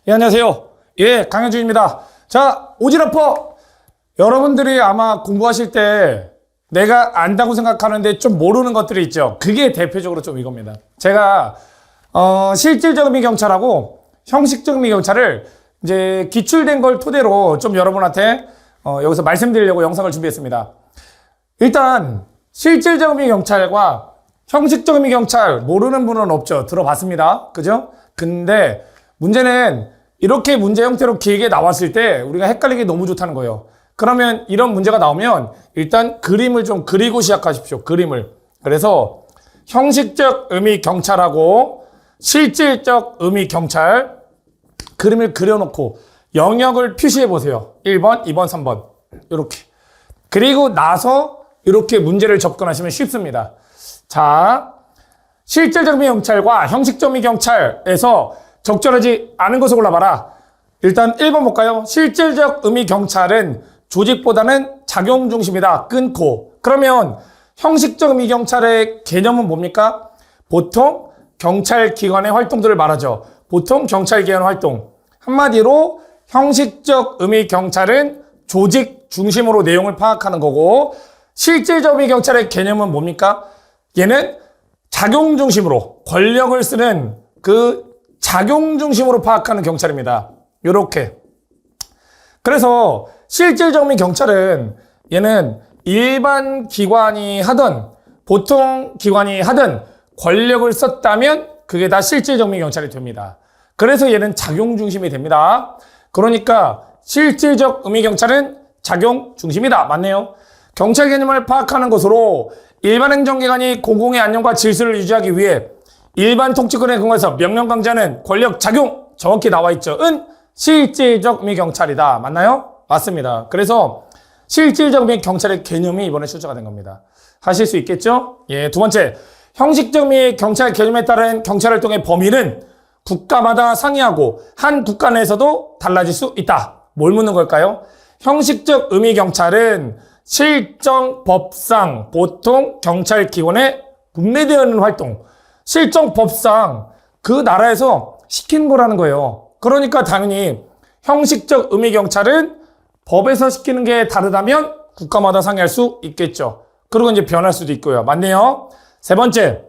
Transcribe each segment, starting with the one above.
예, 안녕하세요. 예, 강현준입니다. 자, 오지라퍼. 여러분들이 아마 공부하실 때 내가 안다고 생각하는데 좀 모르는 것들이 있죠. 그게 대표적으로 좀 이겁니다. 제가 실질적 의미 경찰하고 형식적 의미 경찰을 이제 기출된 걸 토대로 좀 여러분한테 여기서 말씀드리려고 영상을 준비했습니다. 일단 실질적 의미 경찰과 형식적 의미 경찰 모르는 분은 없죠. 들어봤습니다. 그죠? 근데 문제는 이렇게 문제 형태로 길게 나왔을 때 우리가 헷갈리기 너무 좋다는 거예요. 그러면 이런 문제가 나오면 일단 그림을 좀 그리고 시작하십시오. 그림을. 그래서 형식적 의미 경찰하고 실질적 의미 경찰 그림을 그려놓고 영역을 표시해 보세요. 1번, 2번, 3번 이렇게. 그리고 나서 이렇게 문제를 접근하시면 쉽습니다. 자, 실질적 의미 경찰과 형식적 의미 경찰에서 적절하지 않은 것을 골라봐라. 일단 1번 볼까요? 실질적 의미 경찰은 조직보다는 작용 중심이다. 끊고. 그러면 형식적 의미 경찰의 개념은 뭡니까? 보통 경찰기관의 활동들을 말하죠. 보통 경찰기관 활동. 한마디로 형식적 의미 경찰은 조직 중심으로 내용을 파악하는 거고, 실질적 의미 경찰의 개념은 뭡니까? 얘는 작용 중심으로 권력을 쓰는 그 작용 중심으로 파악하는 경찰입니다. 요렇게. 그래서 실질적 의미 경찰은 얘는 일반 기관이 하든 보통 기관이 하든 권력을 썼다면 그게 다 실질적 의미 경찰이 됩니다. 그래서 얘는 작용 중심이 됩니다. 그러니까 실질적 의미 경찰은 작용 중심이다. 맞네요. 경찰 개념을 파악하는 것으로 일반 행정기관이 공공의 안녕과 질서를 유지하기 위해 일반 통치권에 근거해서 명령 강제하는 권력 작용 정확히 나와 있죠. 은 실질적 의미 경찰이다. 맞나요? 맞습니다. 그래서 실질적 의미 경찰의 개념이 이번에 출제가 된 겁니다. 하실 수 있겠죠? 예, 두 번째. 형식적 의미 경찰 개념에 따른 경찰 활동의 범위는 국가마다 상이하고 한 국가 내에서도 달라질 수 있다. 뭘 묻는 걸까요? 형식적 의미 경찰은 실정 법상 보통 경찰 기관에 분배되어 있는 활동. 실정 법상 그 나라에서 시킨 거라는 거예요. 그러니까 당연히 형식적 의미 경찰은 법에서 시키는 게 다르다면 국가마다 상의할 수 있겠죠. 그리고 이제 변할 수도 있고요. 맞네요. 세 번째,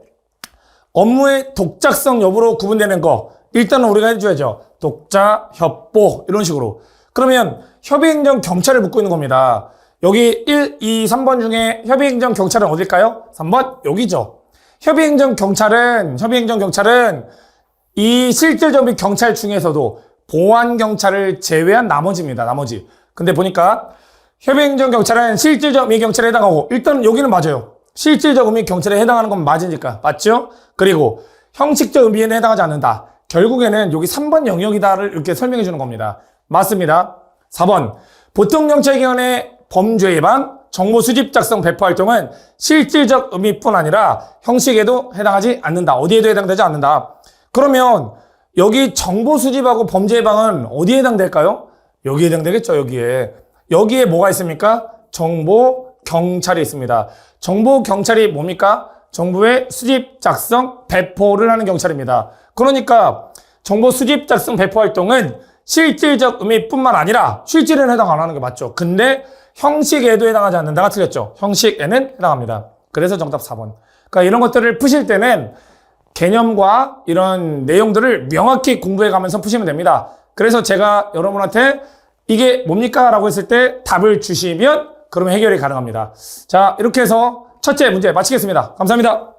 업무의 독자성 여부로 구분되는 거. 일단은 우리가 해줘야죠. 독자, 협보 이런 식으로. 그러면 협의행정 경찰을 묻고 있는 겁니다. 여기 1, 2, 3번 중에 협의행정 경찰은 어딜까요? 3번 여기죠. 협의행정 경찰은 이 실질적 의미 경찰 중에서도 보안 경찰을 제외한 나머지입니다. 나머지. 근데 보니까 협의행정 경찰은 실질적 의미 경찰에 해당하고 일단 여기는 맞아요. 실질적 의미 경찰에 해당하는 건 맞으니까. 맞죠? 그리고 형식적 의미에는 해당하지 않는다. 결국에는 여기 3번 영역이다를 이렇게 설명해 주는 겁니다. 맞습니다. 4번. 보통 경찰기관의 범죄 예방, 정보 수집 작성 배포 활동은 실질적 의미뿐 아니라 형식에도 해당하지 않는다. 어디에도 해당되지 않는다. 그러면 여기 정보 수집하고 범죄 예방은 어디에 해당될까요? 여기에 해당되겠죠. 여기에 뭐가 있습니까? 정보 경찰이 있습니다. 정보 경찰이 뭡니까? 정보의 수집 작성 배포를 하는 경찰입니다. 그러니까 정보 수집 작성 배포 활동은 실질적 의미뿐만 아니라 실질에는 해당 안 하는 게 맞죠. 근데 형식에도 해당하지 않는다가 틀렸죠. 형식에는 해당합니다. 그래서 정답 4번. 그러니까 이런 것들을 푸실 때는 개념과 이런 내용들을 명확히 공부해 가면서 푸시면 됩니다. 그래서 제가 여러분한테 이게 뭡니까? 라고 했을 때 답을 주시면 그러면 해결이 가능합니다. 자, 이렇게 해서 첫째 문제 마치겠습니다. 감사합니다.